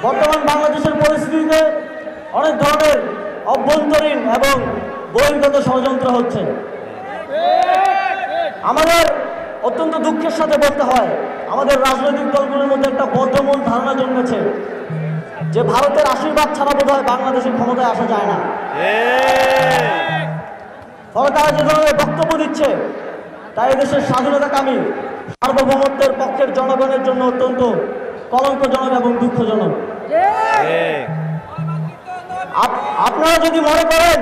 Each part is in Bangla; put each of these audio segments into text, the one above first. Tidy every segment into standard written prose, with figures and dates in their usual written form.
বর্তমান বাংলাদেশের পরিস্থিতিতে অনেক ধরনের অভ্যন্তরীণ এবং বহির্গত ষড়যন্ত্র হচ্ছে। আমাদের অত্যন্ত দুঃখের সাথে বলতে হয়, আমাদের রাজনৈতিক দলগুলোর মধ্যে একটা বদ্ধমূল ধারণা জন্মেছে যে ভারতের আশীর্বাদ ছাড়া বোধহয় বাংলাদেশের ক্ষমতায় আসা যায় না। ফলে তারা যে ধরনের বক্তব্য দিচ্ছে তাই দেশের স্বাধীনতাকামী সার্বভৌমত্বের পক্ষের জনগণের জন্য অত্যন্ত কলঙ্কজনক এবং দুঃখজনক। আপনারা যদি মনে করেন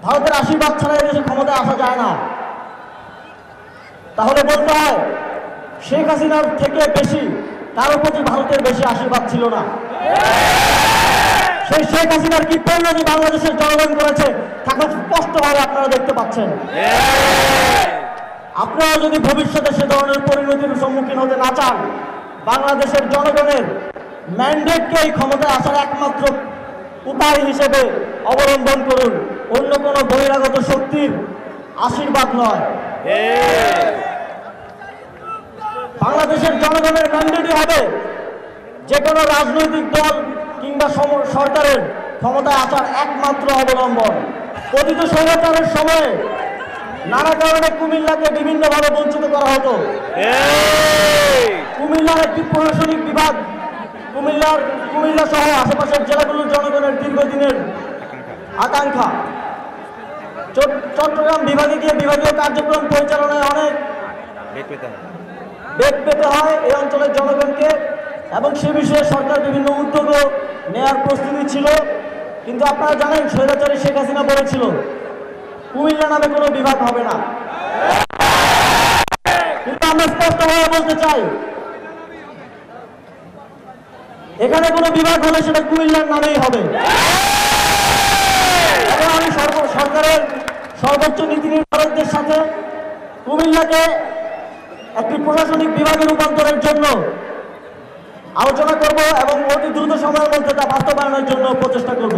ভারতের আশীর্বাদ ছাড়া এদেশে ক্ষমতায় আসা যায় না, তাহলে বলতে হয় শেখ হাসিনার থেকে বেশি কারোর প্রতি ভারতের বেশি আশীর্বাদ ছিল না। সেই শেখ হাসিনার কি পরিণতি বাংলাদেশের জনগণ করেছে তা খুব স্পষ্টভাবে আপনারা দেখতে পাচ্ছেন। আপনারা যদি ভবিষ্যতে সে ধরনের পরিণতির সম্মুখীন হতে না চান, বাংলাদেশের জনগণের ম্যান্ডেটকে এই ক্ষমতায় আসার একমাত্র উপায় হিসেবে অবলম্বন করুন, অন্য কোনো বহিরাগত শক্তির আশীর্বাদ নয়। বাংলাদেশের জনগণের ম্যান্ডেটই হবে যে কোনো রাজনৈতিক দল কিংবা সরকারের ক্ষমতায় আসার একমাত্র অবলম্বন। পতিত স্বৈরাচারের সময়ে নানা কারণে কুমিল্লাকে বিভিন্নভাবে বঞ্চিত করা হতো। কুমিল্লার একটি প্রশাসনিক বিভাগ, কুমিল্লা সহ আশেপাশের জেলাগুলোর জনগণের দীর্ঘদিনের আকাঙ্ক্ষা। চট্টগ্রাম বিভাগে গিয়ে বিভাগীয় কার্যক্রম পরিচালনায় অনেক বেগ পেতে হয় এই অঞ্চলের জনগণকে, এবং সে বিষয়ে সরকার বিভিন্ন উদ্যোগও নেওয়ার প্রস্তুতি ছিল। কিন্তু আপনারা জানেন স্বৈরাচারী শেখ হাসিনা বলেছিল কুমিল্লা নামে কোনো বিভাগ হবে না। কিন্তু আমরা স্পষ্টভাবে বলতে চাই এখানে কোনো বিভাগ হলে সেটা কুমিল্লার নামেই হবে। এবং আমি সরকারের সর্বোচ্চ নীতি নির্ধারকদের সাথে কুমিল্লাকে একটি প্রশাসনিক বিভাগে রূপান্তরের জন্য আলোচনা করব এবং অতি দ্রুত সময়ের মধ্যে তা বাস্তবায়নের জন্য প্রচেষ্টা করব।